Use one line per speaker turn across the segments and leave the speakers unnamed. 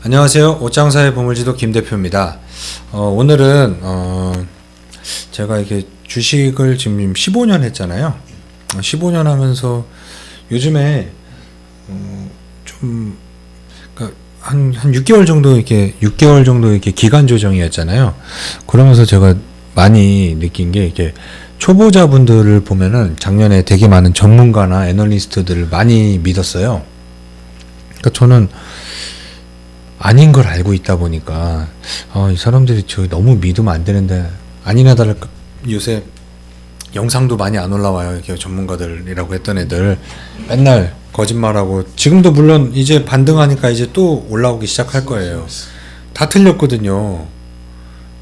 안녕하세요. 옷장사의 보물지도 김 대표입니다. 오늘은 제가 이렇게 주식을 지금 15년 했잖아요. 15년 하면서 요즘에 좀 그러니까 한 6개월 정도 이렇게 기간 조정이었잖아요. 그러면서 제가 많이 느낀 게 이게 초보자분들을 보면은 작년에 되게 많은 전문가나 애널리스트들을 많이 믿었어요. 그러니까 저는 아닌 걸 알고 있다 보니까 이 사람들이 저 너무 믿으면 안 되는데 아니나 다를까 요새 영상도 많이 안 올라와요. 이렇게 전문가들이라고 했던 애들 맨날 거짓말하고 지금도 물론 이제 반등하니까 이제 또 올라오기 시작할 거예요. 다 틀렸거든요.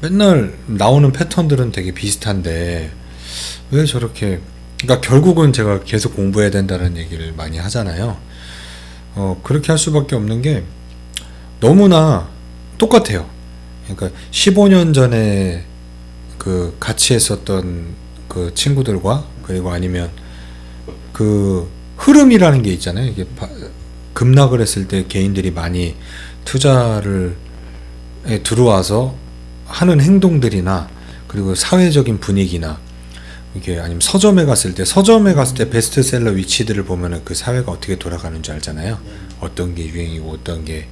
맨날 나오는 패턴들은 되게 비슷한데 왜 저렇게, 그러니까 결국은 제가 계속 공부해야 된다는 얘기를 많이 하잖아요. 그렇게 할 수밖에 없는 게 너무나 똑같아요. 그러니까 15년 전에 그 같이 했었던 그 친구들과, 그리고 아니면 그 흐름이라는 게 있잖아요. 이게 급락을 했을 때 개인들이 많이 투자를 들어와서 하는 행동들이나, 그리고 사회적인 분위기나, 이게 아니면 서점에 갔을 때 베스트셀러 위치들을 보면은 그 사회가 어떻게 돌아가는 줄 알잖아요. 어떤 게 유행이고 어떤 게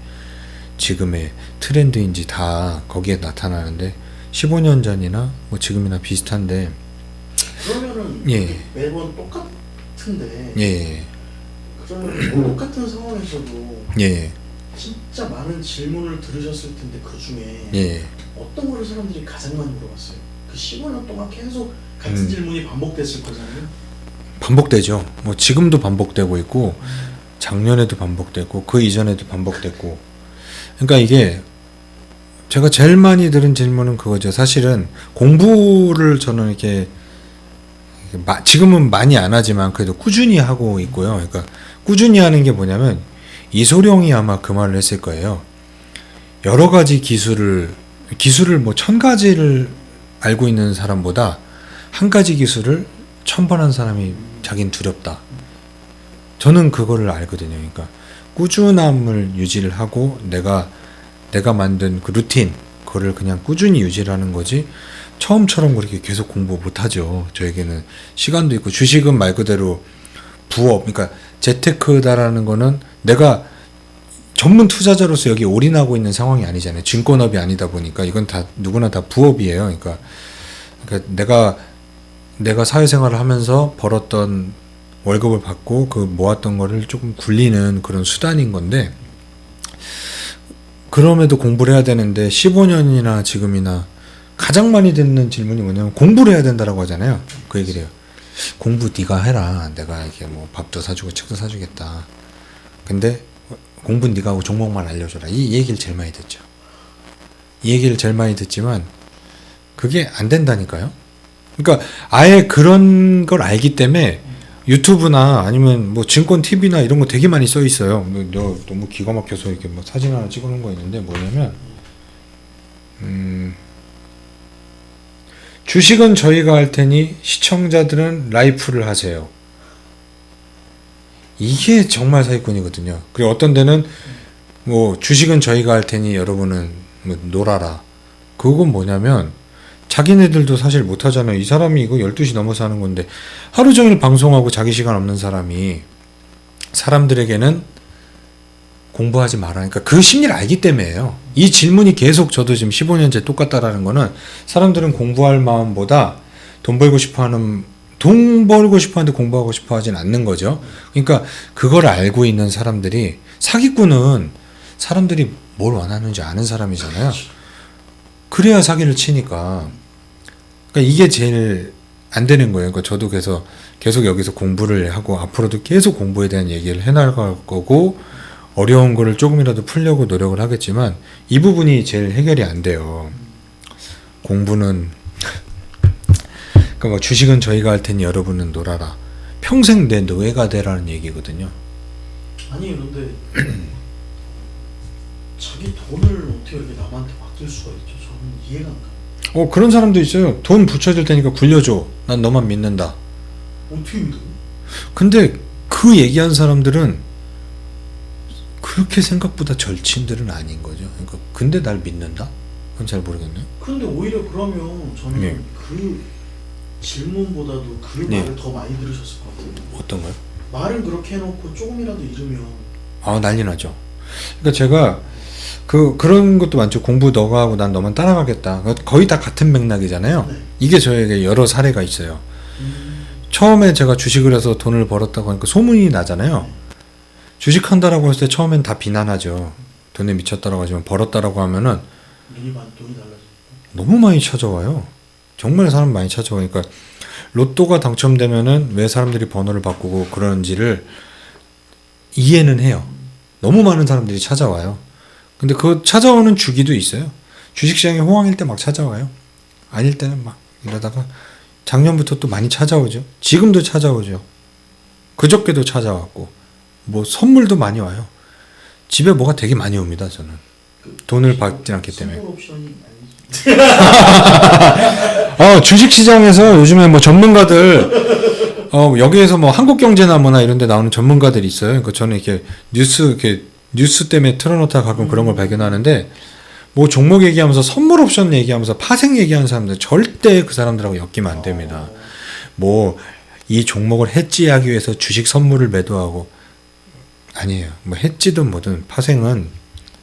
지금의 트렌드인지 다 거기에 나타나는데 15년 전이나 뭐 지금이나 비슷한데,
그러면은
예.
매번 똑같은데
예.
그러면 똑같은 상황에서도
예.
진짜 많은 질문을 들으셨을 텐데 그 중에
예.
어떤 거를 사람들이 가장 많이 물어봤어요? 그 15년 동안 계속 같은 질문이 반복됐을 거잖아요.
반복되죠. 뭐 지금도 반복되고 있고 작년에도 반복됐고 그 이전에도 반복됐고. 그러니까 이게 제가 제일 많이 들은 질문은 그거죠. 사실은 공부를 저는 이렇게 지금은 많이 안 하지만 그래도 꾸준히 하고 있고요. 그러니까 꾸준히 하는 게 뭐냐면, 이소룡이 아마 그 말을 했을 거예요. 여러 가지 기술을 뭐 1000가지를 알고 있는 사람보다 한 가지 기술을 1000번 한 사람이 자기는 두렵다. 저는 그거를 알거든요. 그러니까 꾸준함을 유지를 하고 내가 만든 그 루틴, 그거를 그냥 꾸준히 유지를 하는 거지, 처음처럼 그렇게 계속 공부 못 하죠. 저에게는 시간도 있고, 주식은 말 그대로 부업, 그러니까 재테크다라는 거는 내가 전문 투자자로서 여기 올인하고 있는 상황이 아니잖아요. 증권업이 아니다 보니까 이건 다 누구나 다 부업이에요. 그러니까 내가 사회생활을 하면서 벌었던 월급을 받고 그 모았던 거를 조금 굴리는 그런 수단인 건데, 그럼에도 공부를 해야 되는데 15년이나 지금이나 가장 많이 듣는 질문이 뭐냐면 공부를 해야 된다라고 하잖아요. 그 얘기를 해요. 공부 네가 해라. 내가 이렇게 뭐 밥도 사주고 책도 사주겠다. 근데 공부는 네가 하고 종목만 알려줘라. 이 얘기를 제일 많이 듣죠. 이 얘기를 제일 많이 듣지만 그게 안 된다니까요. 그러니까 아예 그런 걸 알기 때문에 유튜브나 아니면 뭐 증권 TV나 이런 거 되게 많이 써 있어요. 너 너무 기가 막혀서 이렇게 뭐 사진 하나 찍어놓은 거 있는데 뭐냐면, 주식은 저희가 할 테니 시청자들은 라이프를 하세요. 이게 정말 사기꾼이거든요. 그리고 어떤 데는 뭐 주식은 저희가 할 테니 여러분은 뭐 놀아라. 그건 뭐냐면 자기네들도 사실 못 하잖아요. 이 사람이 이거 12시 넘어서 하는 건데 하루 종일 방송하고 자기 시간 없는 사람이 사람들에게는 공부하지 마라. 그러니까 그 심리를 알기 때문에요. 이 질문이 계속 저도 지금 15년째 똑같다라는 거는, 사람들은 공부할 마음보다 돈 벌고 싶어 하는데 공부하고 싶어 하진 않는 거죠. 그러니까 그걸 알고 있는 사람들이, 사기꾼은 사람들이 뭘 원하는지 아는 사람이잖아요. 그래야 사기를 치니까. 그러니까 이게 제일 안 되는 거예요. 그러니까 저도 그래서 계속 여기서 공부를 하고 앞으로도 계속 공부에 대한 얘기를 해나갈 거고, 어려운 거를 조금이라도 풀려고 노력을 하겠지만 이 부분이 제일 해결이 안 돼요. 공부는 그러니까 뭐 주식은 저희가 할 테니 여러분은 놀아라. 평생 내 노예가 되라는 얘기거든요.
아니 그런데 자기 돈을 어떻게 이렇게 남한테 맡길 수가 있죠? 저는 이해가 안 가요.
그런 사람도 있어요. 돈 붙여줄 테니까 굴려줘. 난 너만 믿는다.
어떻게 믿어?
근데 그 얘기한 사람들은 그렇게 생각보다 절친들은 아닌 거죠. 그러니까 근데 날 믿는다? 그건 잘 모르겠네요.
근데 오히려 그러면 저는
네.
그 질문보다도 그
네.
말을 더 많이 들으셨을 것 같아요.
어떤 거요?
말은 그렇게 해놓고 조금이라도 잃으면
아, 난리 나죠. 그러니까 제가 그런 것도 많죠. 공부 너가 하고 난 너만 따라가겠다. 거의 다 같은 맥락이잖아요.
네.
이게 저에게 여러 사례가 있어요. 처음에 제가 주식을 해서 돈을 벌었다고 하니까 소문이 나잖아요.
네.
주식한다라고 했을 때 처음엔 다 비난하죠. 돈에 미쳤다라고 하지만 벌었다라고 하면은
돈이 달라지니까.
너무 많이 찾아와요. 정말 사람 많이 찾아와요. 그러니까 로또가 당첨되면은 왜 사람들이 번호를 바꾸고 그러는지를 이해는 해요. 너무 많은 사람들이 찾아와요. 근데 그 찾아오는 주기도 있어요. 주식시장이 호황일 때 막 찾아와요. 아닐 때는 막 이러다가 작년부터 또 많이 찾아오죠. 지금도 찾아오죠. 그저께도 찾아왔고 뭐 선물도 많이 와요. 집에 뭐가 되게 많이 옵니다. 저는 돈을 받지 않기 때문에.
선물 옵션이 아니지.
주식시장에서 요즘에 뭐 전문가들 여기에서 뭐 한국경제나 뭐나 이런 데 나오는 전문가들이 있어요. 그러니까 저는 이렇게 뉴스 때문에 틀어놓다가 가끔 그런 걸 발견하는데 뭐 종목 얘기하면서 선물 옵션 얘기하면서 파생 얘기하는 사람들 절대 그 사람들하고 엮이면 안 됩니다. 뭐 이 종목을 해지하기 위해서 주식 선물을 매도하고 아니에요. 뭐 해지든 뭐든 파생은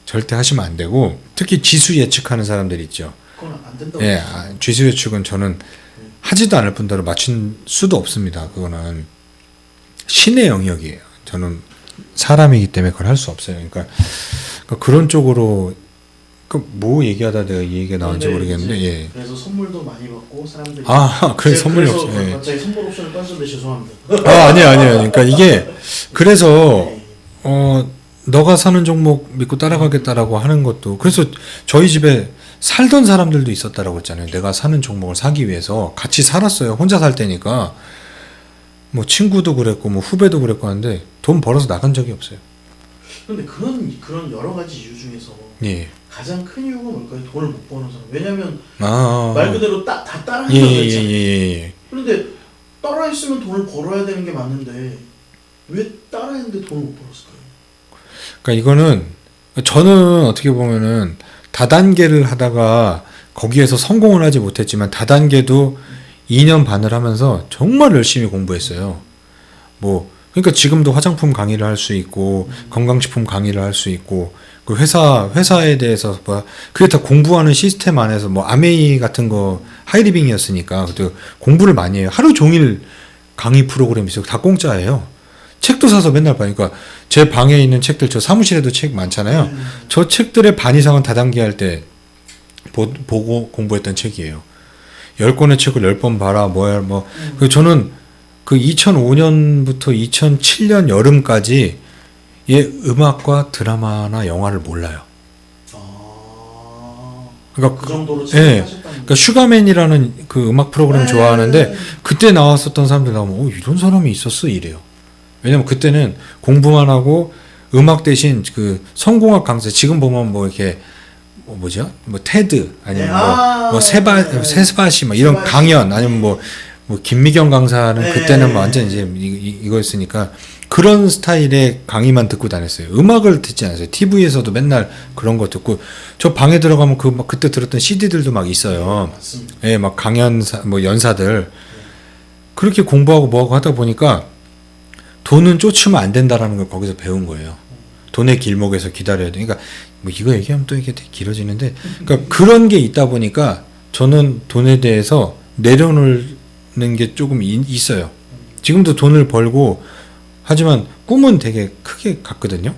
절대 하시면 안 되고 특히 지수 예측하는 사람들 있죠.
그건 안 된다고.
예, 지수 예측은 저는 하지도 않을 뿐더러 맞춘 수도 없습니다. 그거는 신의 영역이에요. 저는 사람이기 때문에 그걸 할 수 없어요. 그러니까 그런 쪽으로 뭐 얘기하다 내가 이 얘기가 나온지
근데
모르겠는데
이제
예.
그래서 선물도 많이 받고 사람들이
그래 선물이
그래서
없어. 예.
갑자기 선물 옵션을 빠졌는데 죄송합니다.
아니에요. 그러니까 이게 그래서
네.
너가 사는 종목 믿고 따라가겠다라고 하는 것도 그래서 저희 집에 살던 사람들도 있었다라고 했잖아요. 내가 사는 종목을 사기 위해서 같이 살았어요. 혼자 살 때니까 뭐 친구도 그랬고 뭐 후배도 그랬고 하는데 돈 벌어서 나간 적이 없어요.
근데 그런 여러 가지 이유 중에서
예.
가장 큰 이유가 뭘까요? 돈을 못 버는 사람. 왜냐면
말
말 그대로 다 따라한다고
예예예예.
했잖아요.
예.
그런데 따라했으면 돈을 벌어야 되는 게 맞는데 왜 따라했는데 돈을 못 벌었을까요?
그러니까 이거는 저는 어떻게 보면은 다단계를 하다가 거기에서 성공을 하지 못했지만 다단계도 2년 반을 하면서 정말 열심히 공부했어요. 뭐 그러니까 지금도 화장품 강의를 할 수 있고 건강식품 강의를 할 수 있고 그 회사에 대해서 뭐 그게 다 공부하는 시스템 안에서 뭐 아메이 같은 거 하이리빙이었으니까 그때 공부를 많이 해요. 하루 종일 강의 프로그램이 있어요. 다 공짜예요. 책도 사서 맨날 봐요. 그러니까 제 방에 있는 책들 저 사무실에도 책 많잖아요. 저 책들의 반 이상은 다단계 할 때 보고 공부했던 책이에요. 10권의 책을 10번 봐라 뭐야 뭐 저는 그 2005년부터 2007년 여름까지 음악과 드라마나 영화를 몰라요. 그러니까
그 정도로
예.
생각하셨다는
그러니까 슈가맨이라는 그 음악 프로그램 좋아하는데 그때 나왔었던 사람들 나오면 이런 사람이 있었어 이래요. 왜냐면 그때는 공부만 하고 음악 대신 그 성공학 강사 지금 보면 뭐 이렇게 뭐죠? 뭐 테드 아니면 뭐 세바시 뭐 이런 강연 아니면 뭐 김미경 강사는 그때는 뭐 완전 이제 이거였으니까 그런 스타일의 강의만 듣고 다녔어요. 음악을 듣지 않았어요. TV에서도 맨날 그런 거 듣고 저 방에 들어가면 막 그때 들었던 CD들도 막 있어요.
맞습니다.
예, 막 강연사 뭐 연사들 그렇게 공부하고 뭐하고 하다 보니까 돈은 쫓으면 안 된다라는 걸 거기서 배운 거예요. 돈의 길목에서 기다려야 돼. 그러니까 뭐 이거 얘기하면 또 이게 되게 길어지는데, 그러니까 그런 게 있다 보니까 저는 돈에 대해서 내려놓는 게 조금 있어요. 지금도 돈을 벌고 하지만 꿈은 되게 크게 갔거든요.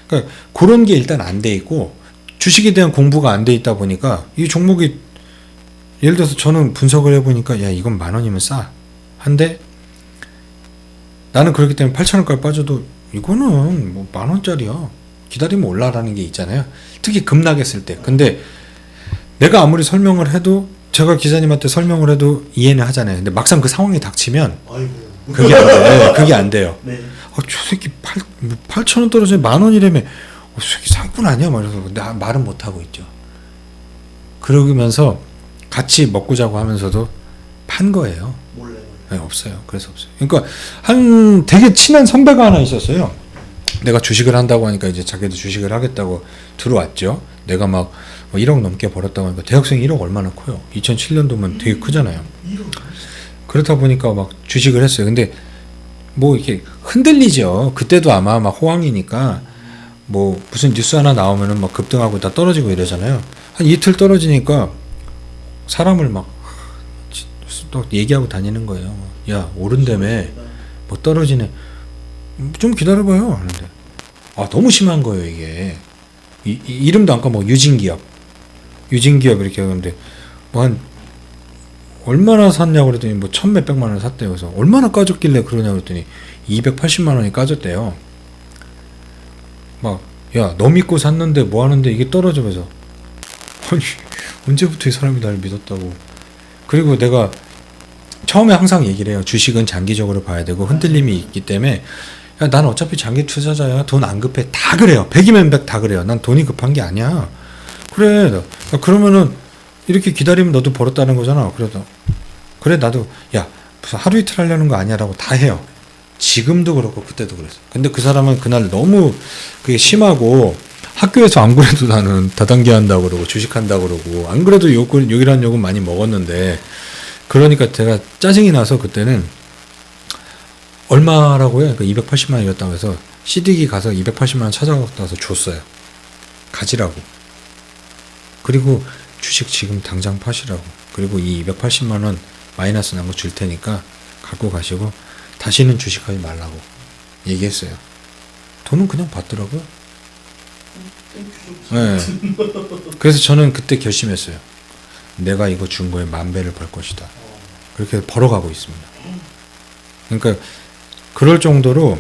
그러니까 그런 게 일단 안 돼 있고 주식에 대한 공부가 안 돼 있다 보니까 이 종목이 예를 들어서 저는 분석을 해보니까 야 이건 10,000원이면 싸. 한데 나는 그렇기 때문에 8,000원까지 빠져도 이거는 뭐 10,000원짜리야. 기다리면 올라라는 게 있잖아요. 특히 급락했을 때. 근데 내가 아무리 설명을 해도 제가 기자님한테 설명을 해도 이해는 하잖아요. 근데 막상 그 상황이 닥치면
아이고.
그게 안 돼요. 그게 안 돼요.
네.
저 새끼 8,000원 떨어지면 10,000원이라며 저 새끼 사기꾼 아니야? 말해서 말은 못하고 있죠. 그러면서 같이 먹고 자고 하면서도 판 거예요.
몰래.
네, 없어요. 그래서 없어요. 그러니까 되게 친한 선배가 하나 있었어요. 내가 주식을 한다고 하니까 이제 자기도 주식을 하겠다고 들어왔죠. 내가 막 1억 넘게 벌었다고 하니까 대학생 1억 얼마나 커요. 2007년도면 되게 크잖아요. 그렇다 보니까 막 주식을 했어요. 근데 뭐 이렇게 흔들리죠. 그때도 아마 막 호황이니까 뭐 무슨 뉴스 하나 나오면은 막 급등하고 다 떨어지고 이러잖아요. 한 이틀 떨어지니까 사람을 막 또 얘기하고 다니는 거예요. 야, 오른다며. 뭐 떨어지네. 좀 기다려봐요. 하는데 너무 심한 거예요, 이게. 이름도 안 까먹어. 유진기업 이렇게 하는데 뭐 한 얼마나 샀냐고 그랬더니 뭐 1,몇백만 원 샀대요. 그래서 얼마나 까졌길래 그러냐고 그랬더니 280만 원이 까졌대요. 막 야, 너 믿고 샀는데 뭐 하는데 이게 떨어져서 아니 언제부터 이 사람이 날 믿었다고. 그리고 내가 처음에 항상 얘기를 해요. 주식은 장기적으로 봐야 되고 흔들림이 있기 때문에 야, 난 어차피 장기 투자자야. 돈 안 급해. 다 그래요. 100이면 100 다 그래요. 난 돈이 급한 게 아니야. 그래. 그러면은 이렇게 기다리면 너도 벌었다는 거잖아. 그래 나도 야 무슨 하루 이틀 하려는 거 아니야라고 다 해요. 지금도 그렇고 그때도 그랬어. 근데 그 사람은 그날 너무 그게 심하고 학교에서 안 그래도 나는 다단계 한다고 그러고 주식한다고 그러고 안 그래도 욕이란 욕은 많이 먹었는데 그러니까 제가 짜증이 나서 그때는 얼마라고요? 그러니까 280만 원이었다고 해서 CD기 가서 280만 원 찾아갔다 와서 줬어요. 가지라고. 그리고 주식 지금 당장 파시라고. 그리고 이 280만 원 마이너스 난 거 줄 테니까 갖고 가시고 다시는 주식하지 말라고 얘기했어요. 돈은 그냥 받더라고요. 네. 그래서 저는 그때 결심했어요. 내가 이거 준 거에 10,000배를 벌 것이다. 그렇게 벌어가고 있습니다. 그러니까 그럴 정도로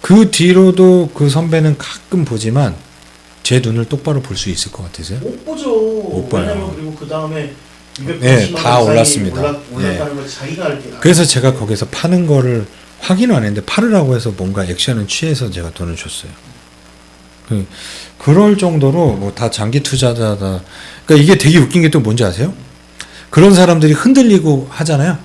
그 뒤로도 그 선배는 가끔 보지만 제 눈을 똑바로 볼 수 있을 것 같으세요?
못 보죠.
못 봐요.
왜냐면 그리고 그 다음에
네, 다 올랐습니다.
올랐다는 걸 자기가 알게.
그래서 제가 거기서 파는 거를 확인은 안 했는데 팔으라고 해서 뭔가 액션을 취해서 제가 돈을 줬어요. 그럴 정도로 뭐 다 장기 투자자다. 그러니까 이게 되게 웃긴 게 또 뭔지 아세요? 그런 사람들이 흔들리고 하잖아요.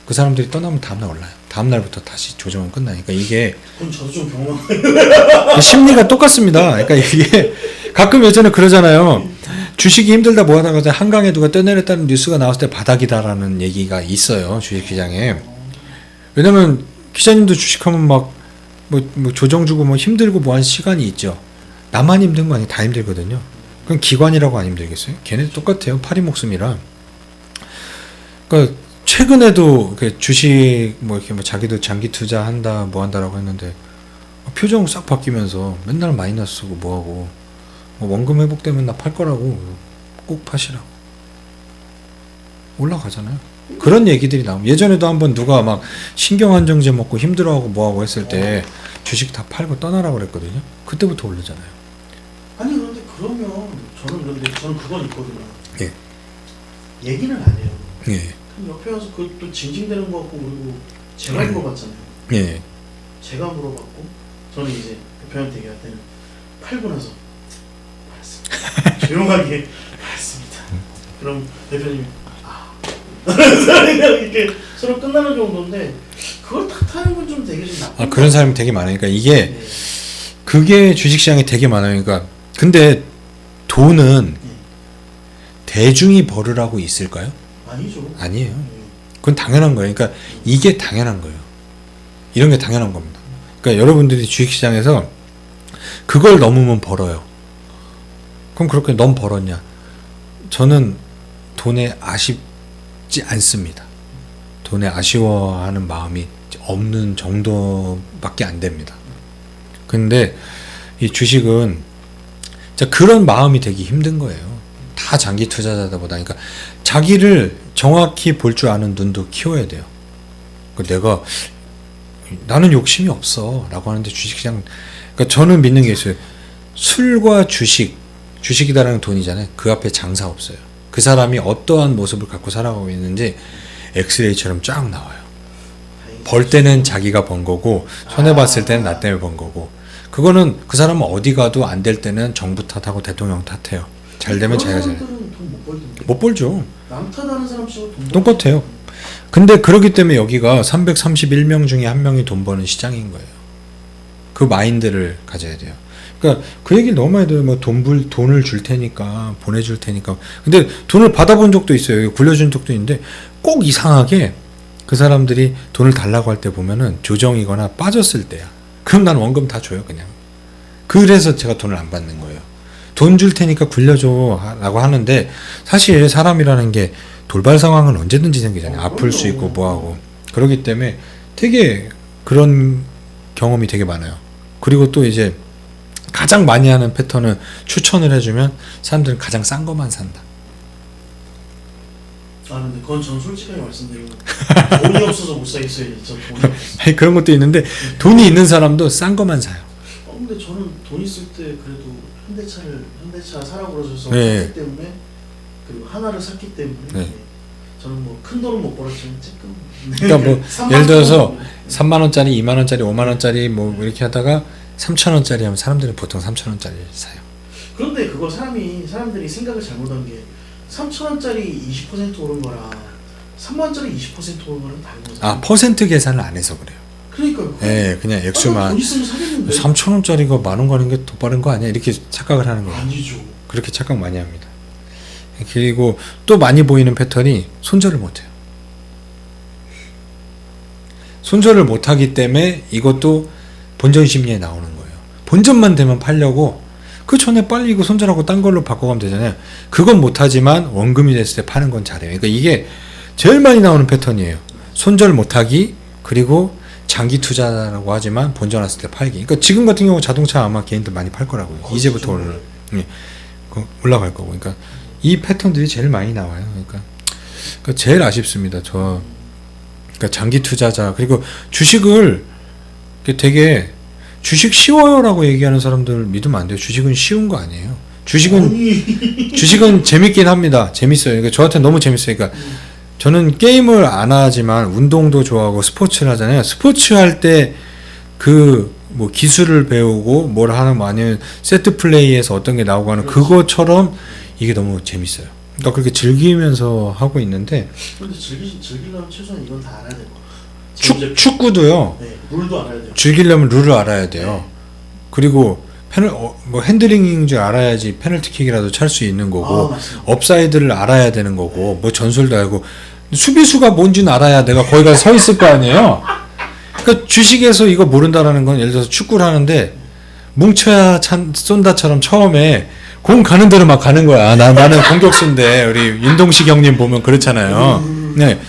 그 사람들이 떠나면 다음날 올라요. 다음날부터 다시 조정은 끝나니까 이게
그럼 저도 좀 경험한.
심리가 똑같습니다. 그러니까 이게 가끔 예전에 그러잖아요. 주식이 힘들다 뭐 하다가 한강에 누가 떠내렸다는 뉴스가 나왔을 때 바닥이다라는 얘기가 있어요. 주식시장에. 왜냐면 기자님도 주식하면 막 뭐 조정 주고 뭐 힘들고 뭐 하는 시간이 있죠. 나만 힘든 거 아니에요. 다 힘들거든요. 그럼 기관이라고 안 힘들겠어요? 걔네도 똑같아요. 파리 목숨이라. 그러니까 최근에도 주식 뭐 이렇게 뭐 자기도 장기 투자한다 뭐 한다라고 했는데 표정 싹 바뀌면서 맨날 마이너스 쓰고 뭐 하고 뭐 원금 회복되면 나 팔 거라고 꼭 파시라고 올라가잖아요. 그런 얘기들이 나오면 예전에도 한번 누가 막 신경안정제 먹고 힘들어하고 뭐하고 했을 때 주식 다 팔고 떠나라고 그랬거든요. 그때부터 오르잖아요.
아니 그런데 그러면 저는 그건 있거든요.
예.
얘기는 안 해요.
예.
그럼 옆에 와서 그것도 징징대는 것 같고 그리고 제가 물어봤잖아요.
예.
제가 물어봤고 저는 이제 대표한테 얘기할 때는 팔고 나서 팔았습니다. 조용하게 팔았습니다. 그럼 대표님이 이렇게 서로 끝나는 정도인데 그걸 탓하는 건 좀 되게 좀 나쁜.
그런 사람이 되게 많으니까 이게
네.
그게 주식시장이 되게 많아요. 그러니까 근데 돈은 대중이 벌으라고 있을까요?
아니죠.
아니에요. 그건 당연한 거예요. 그러니까 이게 당연한 거예요. 이런 게 당연한 겁니다. 그러니까 여러분들이 주식시장에서 그걸 넘으면 벌어요. 그럼 그렇게 너무 벌었냐? 저는 돈에 아쉽지 않습니다. 돈에 아쉬워하는 마음이 없는 정도밖에 안 됩니다. 근데 이 주식은 진짜 그런 마음이 되기 힘든 거예요. 다 장기 투자자다 보다. 그러니까 자기를 정확히 볼 줄 아는 눈도 키워야 돼요. 내가 나는 욕심이 없어 라고 하는데 주식시장, 그러니까 저는 믿는 게 있어요. 술과 주식이다라는 돈이잖아요. 그 앞에 장사 없어요. 그 사람이 어떠한 모습을 갖고 살아가고 있는지 엑스레이처럼 쫙 나와요. 벌 때는 자기가 번 거고 손해봤을 때는 나 때문에 번 거고, 그거는 그 사람은 어디 가도 안 될 때는 정부 탓하고 대통령 탓해요. 잘 되면 자기가 잘. 못 벌죠.
남 탓하는 사람 치고 돈
똑같아요. 근데 그렇기 때문에 여기가 331명 중에 한 명이 돈 버는 시장인 거예요. 그 마인드를 가져야 돼요. 그러니까 그 얘기를 너무 많이 들어요. 뭐 돈을 줄 테니까 보내줄 테니까. 근데 돈을 받아본 적도 있어요. 굴려준 적도 있는데 꼭 이상하게 그 사람들이 돈을 달라고 할 때 보면은 조정이거나 빠졌을 때야. 그럼 난 원금 다 줘요 그냥. 그래서 제가 돈을 안 받는 거예요. 돈 줄 테니까 굴려줘 라고 하는데 사실 사람이라는 게 돌발 상황은 언제든지 생기잖아요. 아플 수 있고 뭐하고. 그렇기 때문에 되게 그런 경험이 되게 많아요. 그리고 또 이제 가장 많이 하는 패턴은 추천을 해주면 사람들은 가장 싼 것만 산다.
아 근데 그건 전 솔직하게 말씀드리면 돈이 없어서 못 사겠어요. 저 돈이 없어서.
아니 그런 것도 있는데 돈이 있는 사람도 싼 것만 사요.
근데 저는 돈 있을 때 그래도 현대차 사라고 그러셔서
네.
샀기 때문에 그리고 하나를 샀기 때문에
네.
저는 뭐 큰 돈은 못 벌었지만 조금
그러니까 뭐 예를 들어서 3만 원짜리, 2만 원짜리, 5만 원짜리 뭐 이렇게 하다가 3천 원짜리 하면 사람들은 보통 3천 원짜리 사요.
그런데 그거 사람들이 생각을 잘못한 게 3,000원짜리 20% 오른 거랑 3만원짜리 20% 오른 거랑 다른 거잖아요.
아 퍼센트 계산을 안 해서 그래요.
그러니까요.
네, 그냥
돈
액수만
있으면 사겠는데.
3천 원짜리가 만 원 가는 게 더 빠른 거 아니야? 이렇게 착각을 하는 거예요.
아니죠.
그렇게 착각 많이 합니다. 그리고 또 많이 보이는 패턴이 손절을 못해요. 손절을 못하기 때문에 이것도 본전 심리에 나오는 거예요. 본전만 되면 팔려고 그 전에 빨리 이거 손절하고 딴 걸로 바꿔가면 되잖아요. 그건 못하지만 원금이 됐을 때 파는 건 잘해요. 그러니까 이게 제일 많이 나오는 패턴이에요. 손절 못하기 그리고 장기 투자라고 하지만 본전 왔을 때 팔기. 그러니까 지금 같은 경우 자동차 아마 개인들 많이 팔 거라고요. 이제부터 올라갈 거고. 그러니까 이 패턴들이 제일 많이 나와요. 그러니까 제일 아쉽습니다. 그러니까 장기 투자자 그리고 주식을 되게 주식 쉬워요라고 얘기하는 사람들 믿으면 안 돼요. 주식은 쉬운 거 아니에요. 주식은 재밌긴 합니다. 재밌어요. 그러니까 저한테 너무 재밌어요. 그러니까 저는 게임을 안 하지만 운동도 좋아하고 스포츠를 하잖아요. 스포츠 할 때 그 뭐 기술을 배우고 뭘 하는 뭐 아니면 세트 플레이에서 어떤 게 나오고 하는 그것처럼 이게 너무 재밌어요. 그러니까 그렇게 즐기면서 하고 있는데.
근데 즐기려면 최소한 이건 다 알아야 될 것 같아요.
축구도요.
네, 룰도 알아야 돼요.
즐기려면 룰을 알아야 돼요.
네.
그리고 뭐 핸들링인 줄 알아야지 페널티킥이라도 찰 수 있는 거고, 업사이드를 알아야 되는 거고, 뭐 전술도 알고, 수비수가 뭔지는 알아야 내가 거기 가서 서 있을 거 아니에요. 그러니까 주식에서 이거 모른다라는 건 예를 들어서 축구를 하는데 뭉쳐야 쏜다처럼 처음에 공 가는 대로 막 가는 거야. 나는 공격수인데 우리 윤동식 형님 보면 그렇잖아요. 네,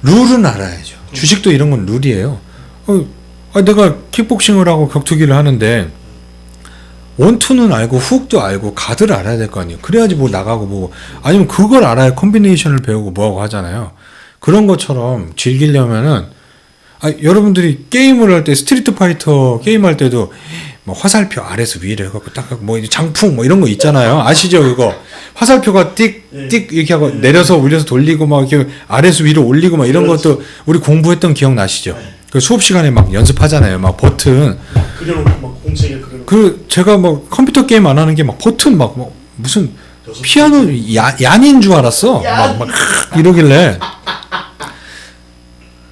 룰은 알아야죠. 주식도 이런 건 룰이에요. 내가 킥복싱을 하고 격투기를 하는데 원투는 알고 훅도 알고 가드를 알아야 될 거 아니에요. 그래야지 뭐 나가고 뭐 아니면 그걸 알아야 콤비네이션을 배우고 뭐하고 하잖아요. 그런 것처럼 즐기려면은 여러분들이 게임을 할 때 스트리트 파이터 게임 할 때도 뭐 화살표 아래서 위로 해갖고 딱 뭐 장풍 뭐 이런 거 있잖아요. 아시죠 그거? 화살표가 띡띡 이렇게 하고 내려서 올려서 돌리고 막 이렇게 아래서 위로 올리고 막 이런 것도 우리 공부했던 기억 나시죠? 그 수업 시간에 막 연습하잖아요. 막 버튼
그려놓고 막 공책에 그려놓고.
그 제가 뭐 컴퓨터 게임 안 하는 게 막 버튼 막 무슨 피아노 얀인 줄 알았어. 막 이러길래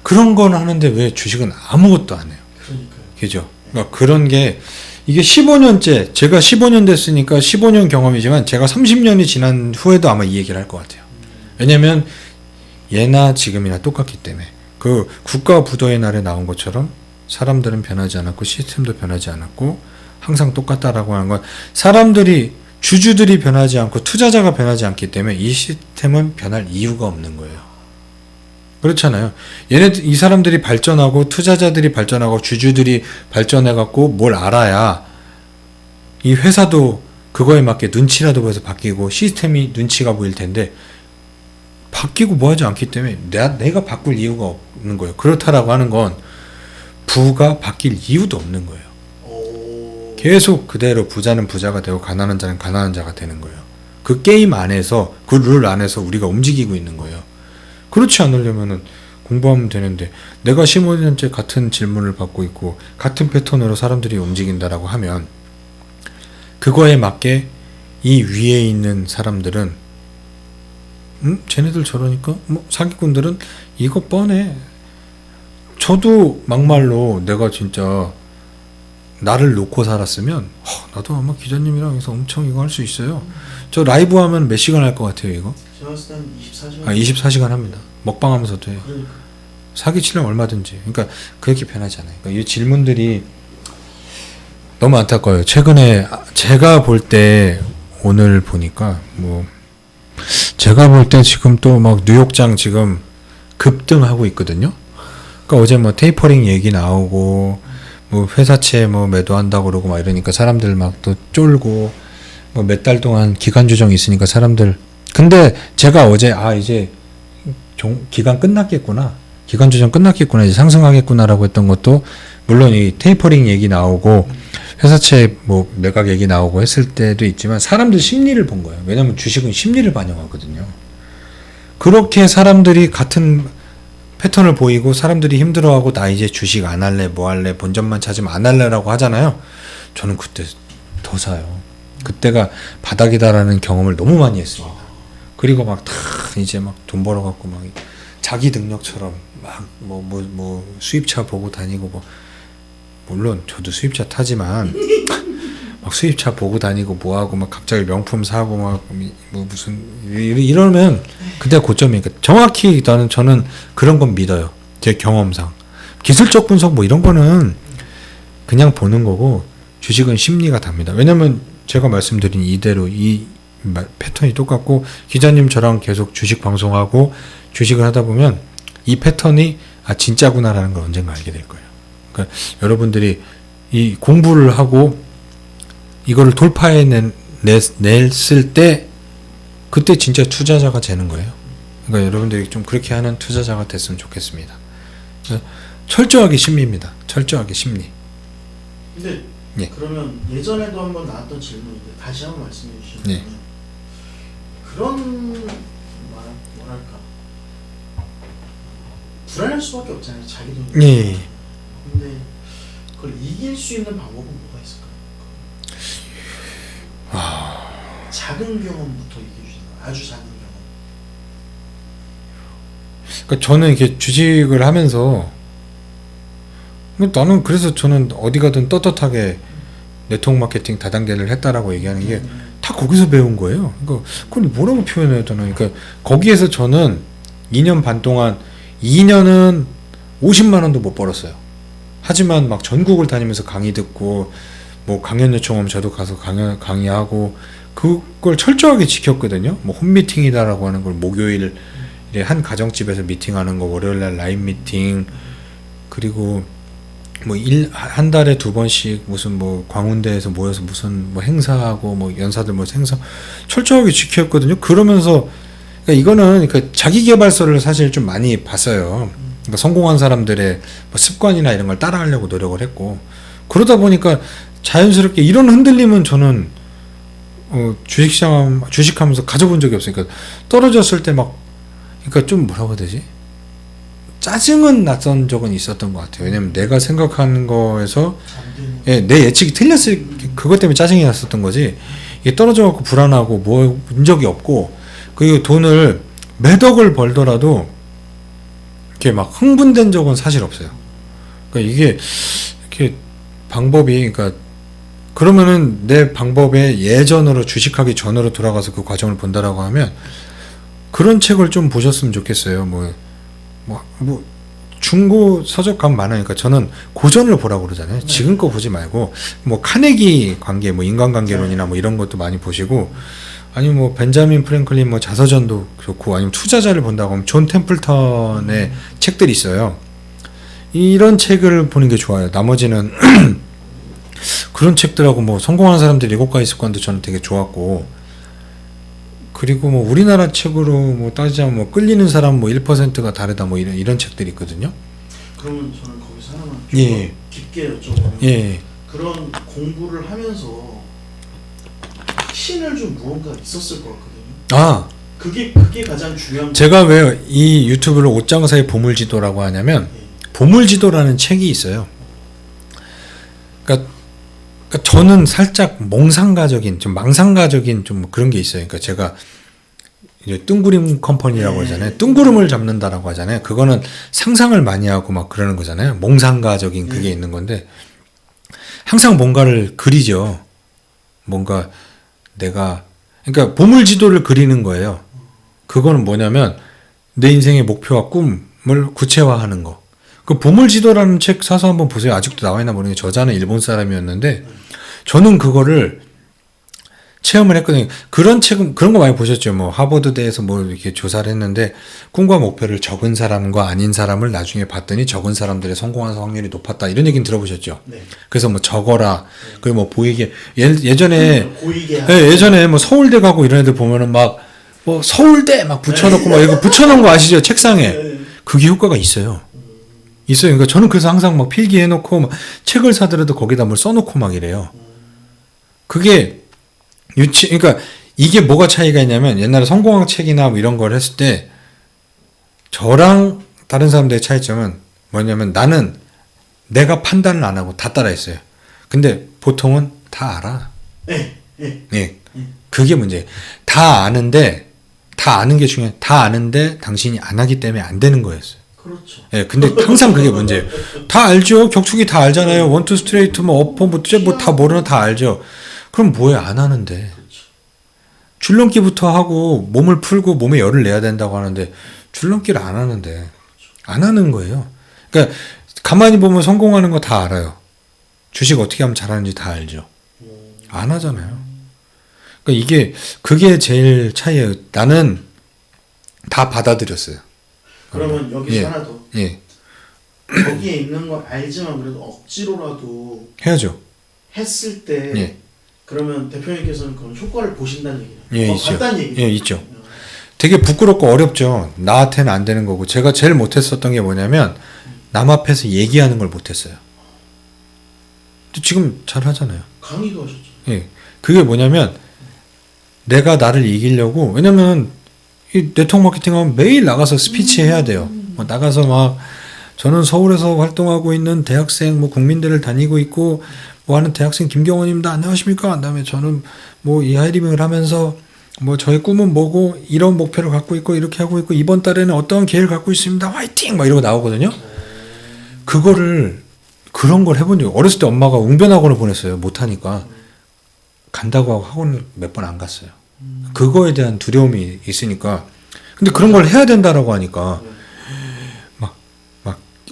그런 건 하는데 왜 주식은 아무것도 안 해요.
그러니까요.
그죠? 그러니까 그런 게 이게 15년째 제가 15년 됐으니까 15년 경험이지만 제가 30년이 지난 후에도 아마 이 얘기를 할 것 같아요. 왜냐면 예나 지금이나 똑같기 때문에 그 국가 부도의 날에 나온 것처럼 사람들은 변하지 않았고 시스템도 변하지 않았고 항상 똑같다라고 하는 건 주주들이 변하지 않고 투자자가 변하지 않기 때문에 이 시스템은 변할 이유가 없는 거예요. 그렇잖아요. 이 사람들이 발전하고 투자자들이 발전하고 주주들이 발전해갖고 뭘 알아야 이 회사도 그거에 맞게 눈치라도 보여서 바뀌고 시스템이 눈치가 보일 텐데 바뀌고 뭐하지 않기 때문에 내가 바꿀 이유가 없는 거예요. 그렇다라고 하는 건 부가 바뀔 이유도 없는 거예요. 계속 그대로 부자는 부자가 되고 가난한 자는 가난한 자가 되는 거예요. 그 게임 안에서 그 룰 안에서 우리가 움직이고 있는 거예요. 그렇지 않으려면은 공부하면 되는데 내가 15년째 같은 질문을 받고 있고 같은 패턴으로 사람들이 움직인다라고 하면 그거에 맞게 이 위에 있는 사람들은 쟤네들 저러니까 뭐 사기꾼들은 이거 뻔해. 저도 막말로 내가 진짜 나를 놓고 살았으면 나도 아마 기자님이랑 해서 엄청 이거 할 수 있어요. 저 라이브 하면 몇 시간 할 것 같아요 이거?
제가 봤을 땐 24시간.
24시간 합니다. 먹방 하면서도 해요.
그러니까.
사기치려면 얼마든지. 그러니까 그렇게 변하지 않아요. 그러니까 이 질문들이 너무 안타까워요. 최근에 제가 볼 때 오늘 보니까 뭐 제가 볼 때 지금 또 막 뉴욕장 지금 급등하고 있거든요. 그러니까 어제 뭐 테이퍼링 얘기 나오고 뭐 회사채 뭐 매도한다고 그러고 막 이러니까 사람들 막 또 쫄고 뭐 몇 달 동안 기간 조정이 있으니까 사람들. 근데 제가 어제 이제 기간 끝났겠구나. 기간 조정 끝났겠구나. 이제 상승하겠구나라고 했던 것도 물론 이 테이퍼링 얘기 나오고 회사채 뭐 매각 얘기 나오고 했을 때도 있지만 사람들 심리를 본 거예요. 왜냐면 주식은 심리를 반영하거든요. 그렇게 사람들이 같은 패턴을 보이고 사람들이 힘들어하고 나 이제 주식 안 할래 뭐 할래 본전만 찾으면 안 할래라고 하잖아요. 저는 그때 더 사요. 그때가 바닥이다라는 경험을 너무 많이 했습니다. 그리고 막 다 이제 막 돈 벌어갖고 막 자기 능력처럼 막 뭐 수입차 보고 다니고 뭐 물론 저도 수입차 타지만 막 수입차 보고 다니고 뭐하고 막 갑자기 명품 사고 막 뭐 무슨 이러면 그때 고점이니까 정확히 저는 그런 건 믿어요. 제 경험상 기술적 분석 뭐 이런 거는 그냥 보는 거고 주식은 심리가 답니다. 왜냐면 제가 말씀드린 이대로 이 패턴이 똑같고 기자님 저랑 계속 주식 방송하고 주식을 하다 보면 이 패턴이 진짜구나라는 걸 언젠가 알게 될 거예요. 그러니까 여러분들이 이 공부를 하고 이거를 냈을 때 그때 진짜 투자자가 되는 거예요. 그러니까 여러분들이 좀 그렇게 하는 투자자가 됐으면 좋겠습니다. 철저하게 심리입니다. 철저하게 심리.
근데
예.
그러면 예전에도 한번 나왔던 질문인데 다시 한번 말씀해 주시면
예.
그런 뭐랄까 불안할 수밖에 없잖아요. 자기 돈이.
예.
근데 그걸 이길 수 있는 방법은 뭐가 있을까요? 작은 경험부터 이겨주시는 거예요. 아주 작은 경험.
그러니까 저는 이렇게 주식을 하면서 나는 그래서 저는 어디 가든 떳떳하게 네트워크 마케팅 다단계를 했다라고 얘기하는 게 다 거기서 배운 거예요. 그러니까 그걸 뭐라고 표현해야 되나? 그러니까 거기에서 저는 2년 반 동안 2년은 50만 원도 못 벌었어요. 하지만 막 전국을 다니면서 강의 듣고 뭐 강연 요청하면 저도 가서 강의하고 그걸 철저하게 지켰거든요. 뭐 홈미팅이다라고 하는 걸 목요일 한 가정집에서 미팅하는 거 월요일날 라이브 미팅 그리고 뭐 한 달에 2번씩 무슨 뭐 광운대에서 모여서 무슨 뭐 행사하고 뭐 연사들 뭐 행사 철저하게 지켰거든요. 그러면서 그러니까 이거는 그러니까 자기계발서를 사실 좀 많이 봤어요. 그러니까 성공한 사람들의 뭐 습관이나 이런 걸 따라하려고 노력을 했고 그러다 보니까 자연스럽게 이런 흔들림은 저는 주식하면서 가져본 적이 없으니까 떨어졌을 때 막 그러니까 좀 뭐라고 해야 되지? 짜증은 났던 적은 있었던 것 같아요. 왜냐면 내가 생각하는 거에서 내 예측이 틀렸을 그것 때문에 짜증이 났었던 거지. 이게 떨어져갖고 불안하고 뭐 본 적이 없고 그리고 돈을 몇 억을 벌더라도 이렇게 막 흥분된 적은 사실 없어요. 그러니까 이게 이렇게 방법이 그러니까 그러면은 내 방법에 예전으로 주식하기 전으로 돌아가서 그 과정을 본다라고 하면 그런 책을 좀 보셨으면 좋겠어요. 뭐 중고 서적 가면 많으니까 저는 고전을 보라고 그러잖아요. 지금 거 보지 말고 뭐 카네기 관계, 뭐 인간관계론이나 뭐 이런 것도 많이 보시고 아니면 뭐 벤자민 프랭클린 뭐 자서전도 좋고 아니면 투자자를 본다고 하면 존 템플턴의 책들이 있어요. 이런 책을 보는 게 좋아요. 나머지는 그런 책들하고 뭐 성공하는 사람들 7가지 습관도 저는 되게 좋았고 그리고 뭐 우리나라 책으로 뭐 따지자면 뭐 끌리는 사람 뭐 1%가 다르다 뭐 이런 책들이 있거든요.
그러면 저는 거기서 하나만 좀
예.
깊게 여쭤보면
예.
그런 공부를 하면서 확신을 좀 무언가 있었을 것 같거든요. 그게 가장 중요한.
제가 왜 이 유튜브를 옷장사의 보물지도라고 하냐면 보물지도라는 책이 있어요. 그러니까 저는 살짝 몽상가적인 좀 망상가적인 좀 그런 게 있어요. 그러니까 제가 이제 뜬구름 컴퍼니라고 하잖아요. 뜬구름을 잡는다라고 하잖아요. 그거는 상상을 많이 하고 막 그러는 거잖아요. 몽상가적인 그게 있는 건데 항상 뭔가를 그리죠. 뭔가 내가 그러니까 보물 지도를 그리는 거예요. 그거는 뭐냐면 내 인생의 목표와 꿈을 구체화하는 거. 그 보물 지도라는 책 사서 한번 보세요. 아직도 나와 있나 모르겠는데 저자는 일본 사람이었는데 저는 그거를 체험을 했거든요. 그런 책은 그런 거 많이 보셨죠. 뭐 하버드대에서 뭐 이렇게 조사를 했는데 꿈과 목표를 적은 사람과 아닌 사람을 나중에 봤더니 적은 사람들의 성공하는 확률이 높았다. 이런 얘기는 들어보셨죠.
네.
그래서 뭐 적어라. 그리고 뭐 보이게 예전에
고이게
예전에 뭐 서울대 가고 이런 애들 보면은 막 뭐 서울대 막 붙여놓고 막 이거 붙여놓은 거 아시죠? 책상에. 그게 효과가 있어요. 있어요. 그러니까 저는 그래서 항상 막 필기해놓고 막 책을 사더라도 거기다 뭘 써놓고 막 이래요. 그게 그러니까 이게 뭐가 차이가 있냐면 옛날에 성공학 책이나 뭐 이런 걸 했을 때 저랑 다른 사람들의 차이점은 뭐냐면 나는 내가 판단을 안 하고 다 따라했어요. 근데 보통은 다 알아.
네.
예. 그게 문제예요. 다 아는데 다 아는 게 중요해. 다 아는데 당신이 안 하기 때문에 안 되는 거였어요.
그렇죠.
예, 근데 항상 그게 문제예요. 다 알죠. 격투기 다 알잖아요. 원투 스트레이트 뭐 어퍼 뭐다 모르는 다 알죠. 그럼 뭐해 안 하는데.
그렇죠.
줄넘기부터 하고 몸을 풀고 몸에 열을 내야 된다고 하는데 줄넘기를 안 하는데 안 하는 거예요. 그러니까 가만히 보면 성공하는 거 다 알아요. 주식 어떻게 하면 잘하는지 다 알죠. 안 하잖아요. 그러니까 그게 제일 차이예요. 나는 다 받아들였어요.
그러면 여기서
예.
하나 더.
예,
거기에 있는 걸 알지만 그래도 억지로라도
해야죠.
했을 때
예.
그러면 대표님께서는 그런 효과를 보신다는 얘기예요.
예, 있죠.
봤다는 얘기죠.
예, 있죠. 되게 부끄럽고 어렵죠. 나한테는 안 되는 거고. 제가 제일 못했었던 게 뭐냐면 남 앞에서 얘기하는 걸 못했어요. 근데 지금 잘 하잖아요.
강의도 하셨죠.
예. 그게 뭐냐면 내가 나를 이기려고 왜냐면 이 네트워크 마케팅 하면 매일 나가서 스피치 해야 돼요. 뭐 나가서 막 저는 서울에서 활동하고 있는 대학생 뭐 국민대를 다니고 있고 뭐 하는 대학생 김경원입니다. 안녕하십니까? 그다음에 저는 뭐 이 하이리빙을 하면서 뭐 저의 꿈은 뭐고 이런 목표를 갖고 있고 이렇게 하고 있고 이번 달에는 어떤 계획을 갖고 있습니다. 화이팅! 막 이러고 나오거든요. 그런 걸 해본 적 어렸을 때 엄마가 웅변학원을 보냈어요. 못하니까 간다고 하고 학원을 몇 번 안 갔어요. 그거에 대한 두려움이 있으니까. 근데 그런 걸 해야 된다라고 하니까 막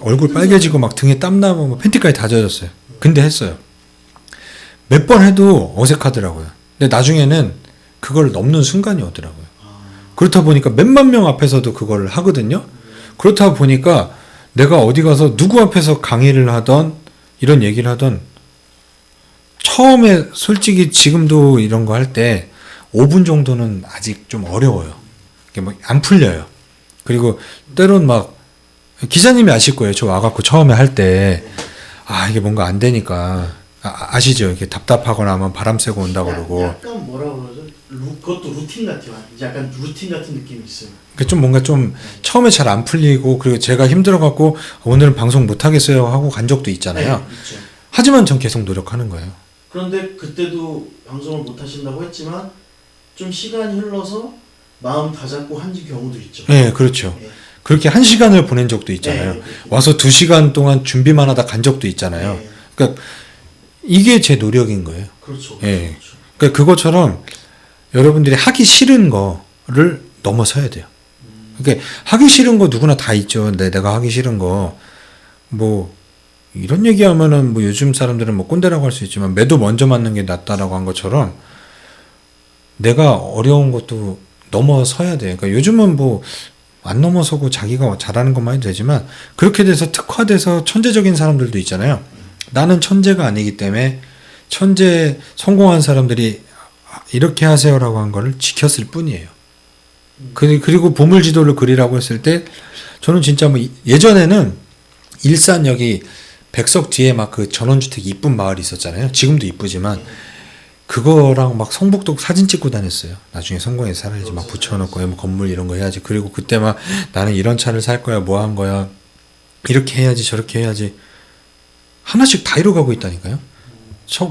얼굴 빨개지고 막 등에 땀 나고 막 팬티까지 다 젖었어요. 근데 했어요. 몇 번 해도 어색하더라고요. 근데 나중에는 그걸 넘는 순간이 오더라고요. 그렇다 보니까 몇만 명 앞에서도 그걸 하거든요. 그렇다 보니까 내가 어디 가서 누구 앞에서 강의를 하던 이런 얘기를 하던 처음에 솔직히 지금도 이런 거 할 때 5분 정도는 아직 좀 어려워요. 이게 뭐 안 풀려요. 그리고 때론 막 기자님이 아실 거예요. 저 와갖고 처음에 할 때 이게 뭔가 안 되니까 아시죠? 이렇게 답답하거나 하면 바람 쐬고 온다 그러고.
약간 뭐라고 그러죠? 그것도 루틴 같아요. 약간 루틴 같은 느낌이 있어요.
좀 뭔가 좀 처음에 잘 안 풀리고 그리고 제가 힘들어갖고 오늘은 방송 못 하겠어요 하고 간 적도 있잖아요.
네, 있죠.
하지만 전 계속 노력하는 거예요.
그런데 그때도 방송을 못 하신다고 했지만 좀 시간이 흘러서 마음 다잡고 한 경우도 있죠.
네, 그렇죠.
네.
그렇게 1시간을 보낸 적도 있잖아요.
네.
와서 2시간 동안 준비만 하다 간 적도 있잖아요.
네.
그러니까 이게 제 노력인 거예요.
그렇죠.
예. 그러니까 그것처럼 여러분들이 하기 싫은 거를 넘어서야 돼요. 그러니까 하기 싫은 거 누구나 다 있죠. 내가 하기 싫은 거 뭐 이런 얘기하면은 뭐 요즘 사람들은 뭐 꼰대라고 할 수 있지만 매도 먼저 맞는 게 낫다라고 한 것처럼 내가 어려운 것도 넘어서야 돼. 그러니까 요즘은 뭐 안 넘어서고 자기가 잘하는 것만 해도 되지만 그렇게 돼서 특화돼서 천재적인 사람들도 있잖아요. 나는 천재가 아니기 때문에 성공한 사람들이 이렇게 하세요라고 한 거를 지켰을 뿐이에요. 그리고 보물지도를 그리라고 했을 때 저는 진짜 뭐 예전에는 일산 여기 백석 뒤에 막 그 전원주택 이쁜 마을이 있었잖아요. 지금도 이쁘지만 그거랑 막 성북도 사진 찍고 다녔어요. 나중에 성공해서 살아야지 막 붙여놓고 뭐 건물 이런 거 해야지. 그리고 그때 막 나는 이런 차를 살 거야 뭐 한 거야 이렇게 해야지 저렇게 해야지 하나씩 다 이뤄가고 있다니까요.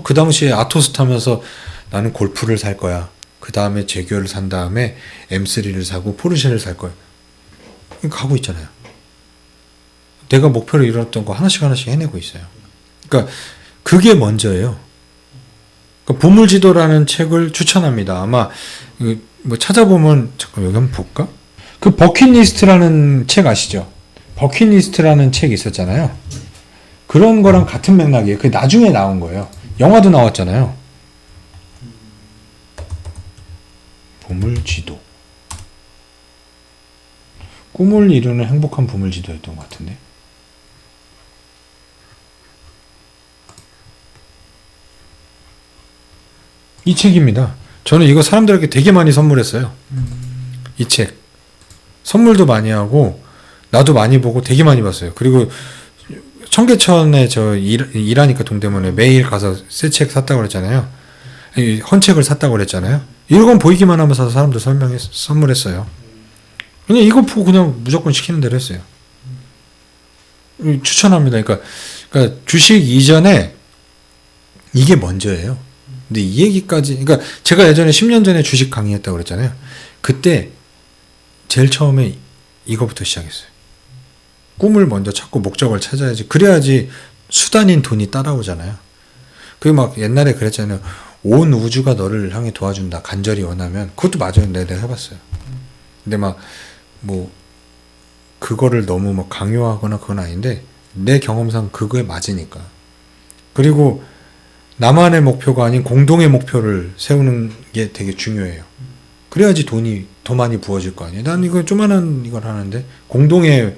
그 당시에 아토스 타면서 나는 골프를 살 거야. 그 다음에 제규어를 산 다음에 M3를 사고 포르쉐를 살 거야. 가고 있잖아요. 내가 목표를 이뤘던 거 하나씩 해내고 있어요. 그러니까 그게 먼저예요. 그러니까 보물지도라는 책을 추천합니다. 아마 뭐 찾아보면 잠깐 여기 한번 볼까? 그 버킷리스트라는 책 아시죠? 버킷리스트라는 책 있었잖아요. 그런 거랑 같은 맥락이에요. 그게 나중에 나온 거예요. 영화도 나왔잖아요. 보물지도. 꿈을 이루는 행복한 보물지도였던 것 같은데. 이 책입니다. 저는 이거 사람들에게 되게 많이 선물했어요. 이 책. 선물도 많이 하고 나도 많이 보고 되게 많이 봤어요. 그리고 청계천에 저 일하니까 동대문에 매일 가서 새 책 샀다고 그랬잖아요. 헌책을 샀다고 그랬잖아요. 이건 보이기만 하면 사서 사람들 선물했어요. 그냥 이거 보고 그냥 무조건 시키는 대로 했어요. 추천합니다. 그러니까 주식 이전에 이게 먼저예요. 근데 이 얘기까지, 그러니까 제가 예전에 10년 전에 주식 강의했다고 그랬잖아요. 그때 제일 처음에 이거부터 시작했어요. 꿈을 먼저 찾고 목적을 찾아야지. 그래야지 수단인 돈이 따라오잖아요. 그게 막 옛날에 그랬잖아요. 온 우주가 너를 향해 도와준다. 간절히 원하면. 그것도 맞아요. 내가 해봤어요. 근데 막 뭐 그거를 너무 막 강요하거나 그건 아닌데 내 경험상 그거에 맞으니까. 그리고 나만의 목표가 아닌 공동의 목표를 세우는 게 되게 중요해요. 그래야지 돈이 더 많이 부어질 거 아니에요. 난 이거 조만한 이걸 하는데 공동의,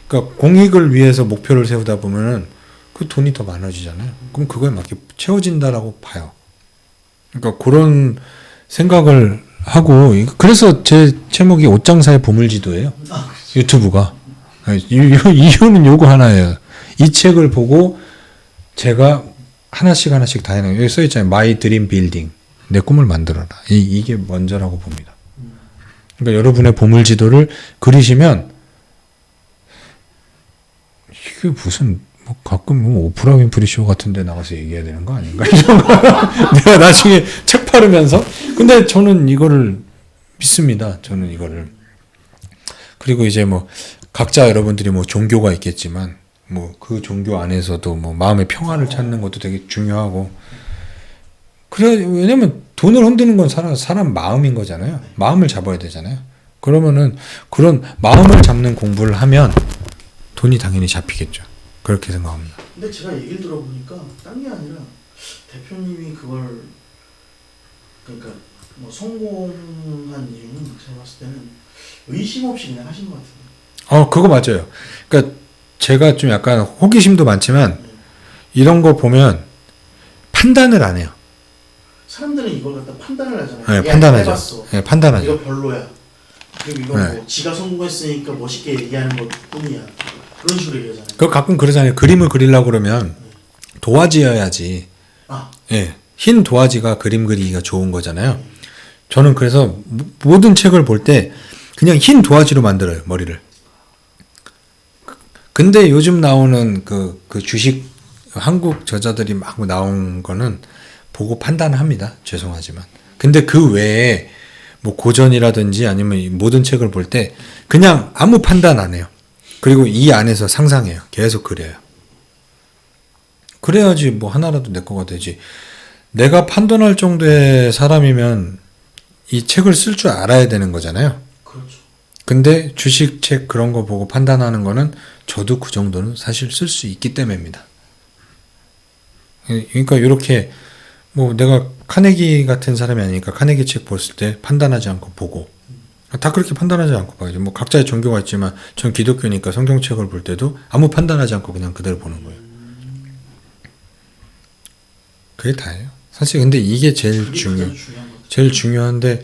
그러니까 공익을 위해서 목표를 세우다 보면은 그 돈이 더 많아지잖아요. 그럼 그거에 맞게 채워진다라고 봐요. 그러니까 그런 생각을 하고, 그래서 제 제목이 옷장사의 보물지도예요. 유튜브가. 이유는 요거 하나예요. 이 책을 보고 제가 하나씩 다 해놔요. 여기 써있잖아요. My Dream Building. 내 꿈을 만들어라. 이게 먼저라고 봅니다. 그러니까 여러분의 보물지도를 그리시면 이게 무슨 뭐 가끔 뭐 오프라 윈프리 쇼 같은 데 나가서 얘기해야 되는 거 아닌가? 내가 나중에 책 팔으면서. 근데 저는 이거를 믿습니다. 저는 이거를. 그리고 이제 뭐 각자 여러분들이 뭐 종교가 있겠지만 뭐 그 종교 안에서도 뭐 마음의 평화를 찾는 것도 되게 중요하고. 그래, 왜냐면 돈을 흔드는 건 사람 마음인 거잖아요. 마음을 잡아야 되잖아요. 그러면은 그런 마음을 잡는 공부를 하면 돈이 당연히 잡히겠죠. 그렇게 생각합니다.
근데 제가 얘기를 들어보니까 딴 게 아니라 대표님이 그걸, 그러니까 뭐 성공한 이유는 제가 봤을 때는 의심 없이 그냥 하신 것 같아요.
그거 맞아요. 그러니까 제가 좀 약간 호기심도 많지만 이런 거 보면 판단을 안 해요.
사람들은 이걸 갖다 판단을 하잖아요.
네,
야,
판단하죠.
해봤어.
네, 판단하죠.
이거 별로야. 그리고 이건 뭐 지가 성공했으니까 멋있게 얘기하는 것 뿐이야. 그런 식으로 얘기하잖아요.
그 가끔 그러잖아요. 그림을 그리려고 그러면 도화지여야지. 예, 흰 도화지가 그림 그리기가 좋은 거잖아요. 저는 그래서 모든 책을 볼 때 그냥 흰 도화지로 만들어요, 머리를. 근데 요즘 나오는 그 주식 한국 저자들이 막 나온 거는 보고 판단합니다. 죄송하지만. 근데 그 외에 뭐 고전이라든지 아니면 모든 책을 볼 때 그냥 아무 판단 안 해요. 그리고 이 안에서 상상해요. 계속 그려요. 그래야지 뭐 하나라도 내 거가 되지. 내가 판단할 정도의 사람이면 이 책을 쓸 줄 알아야 되는 거잖아요.
그렇죠.
근데 주식책 그런 거 보고 판단하는 거는 저도 그 정도는 사실 쓸 수 있기 때문입니다. 그러니까 이렇게 뭐 내가 카네기 같은 사람이 아니니까 카네기 책 봤을 때 판단하지 않고 보고, 다 그렇게 판단하지 않고 봐야죠. 뭐 각자의 종교가 있지만 전 기독교니까 성경책을 볼 때도 아무 판단하지 않고 그냥 그대로 보는 거예요. 그게 다예요. 사실 근데 이게 제일 중요한데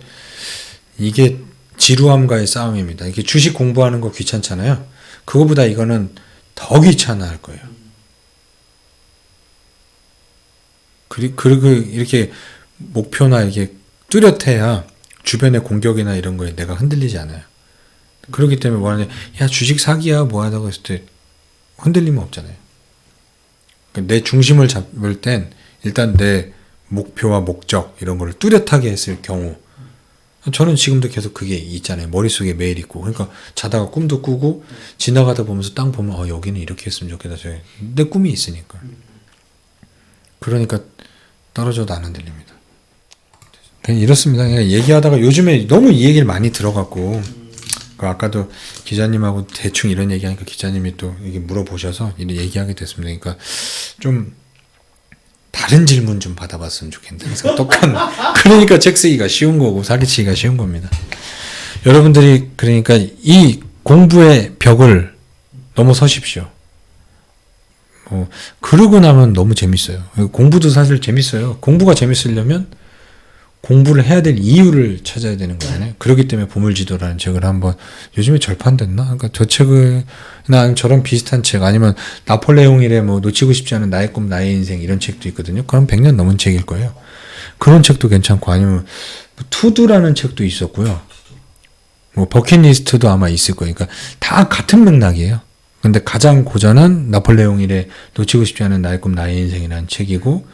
이게 지루함과의 싸움입니다. 이게 주식 공부하는 거 귀찮잖아요. 그거보다 이거는 더 귀찮아할 거예요. 그리고 이렇게 목표나 이게 뚜렷해야 주변의 공격이나 이런 거에 내가 흔들리지 않아요. 그렇기 때문에 뭐 하냐, 야 주식 사기야 뭐 하다가 했을 때 흔들림은 없잖아요. 내 중심을 잡을 땐 일단 내 목표와 목적 이런 거를 뚜렷하게 했을 경우, 저는 지금도 계속 그게 있잖아요. 머릿속에 매일 있고. 그러니까 자다가 꿈도 꾸고 지나가다 보면서 땅 보면 여기는 이렇게 했으면 좋겠다. 내 꿈이 있으니까. 그러니까 떨어져도 안 흔들립니다. 그냥 이렇습니다. 그냥 얘기하다가 요즘에 너무 이 얘기를 많이 들어갖고 그 아까도 기자님하고 대충 이런 얘기하니까 기자님이 또 이게 물어보셔서 이렇게 얘기하게 됐습니다. 그러니까 좀 다른 질문 좀 받아봤으면 좋겠는데 그래서 똑같은 그러니까 책 쓰기가 쉬운 거고 사기치기가 쉬운 겁니다. 여러분들이 그러니까 이 공부의 벽을 넘어서십시오. 그러고 나면 너무 재밌어요. 공부도 사실 재밌어요. 공부가 재밌으려면 공부를 해야 될 이유를 찾아야 되는 거잖아요. 그렇기 때문에 보물지도라는 책을 한번 요즘에 절판됐나? 그러니까 저 책이나 저런 비슷한 책 아니면 나폴레옹 힐의 뭐 놓치고 싶지 않은 나의 꿈 나의 인생 이런 책도 있거든요. 그럼 100년 넘은 책일 거예요. 그런 책도 괜찮고 아니면 투두라는 책도 있었고요. 뭐 버킷리스트도 아마 있을 거예요. 그러니까 다 같은 맥락이에요. 근데 가장 고전은 나폴레옹 힐의 놓치고 싶지 않은 나의 꿈 나의 인생이라는 책이고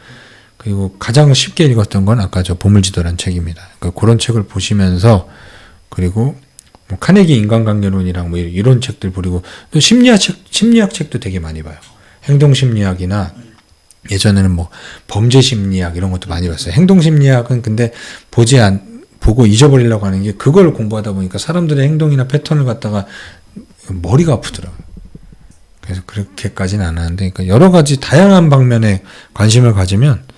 그리고 가장 쉽게 읽었던 건 아까 저 보물지도라는 책입니다. 그러니까 그런 책을 보시면서 그리고 뭐 카네기 인간관계론이랑 뭐 이런 책들 그리고 또 심리학 책도 되게 많이 봐요. 행동심리학이나 예전에는 뭐 범죄심리학 이런 것도 많이 봤어요. 행동심리학은 근데 보고 잊어버리려고 하는 게 그걸 공부하다 보니까 사람들의 행동이나 패턴을 갖다가 머리가 아프더라고요. 그래서 그렇게까지는 안 하는데 그러니까 여러 가지 다양한 방면에 관심을 가지면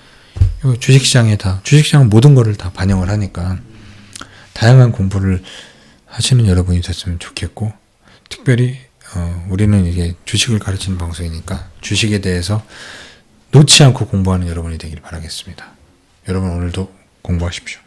주식시장은 모든 거를 다 반영을 하니까 다양한 공부를 하시는 여러분이 됐으면 좋겠고 특별히 우리는 이게 주식을 가르치는 방송이니까 주식에 대해서 놓지 않고 공부하는 여러분이 되길 바라겠습니다. 여러분 오늘도 공부하십시오.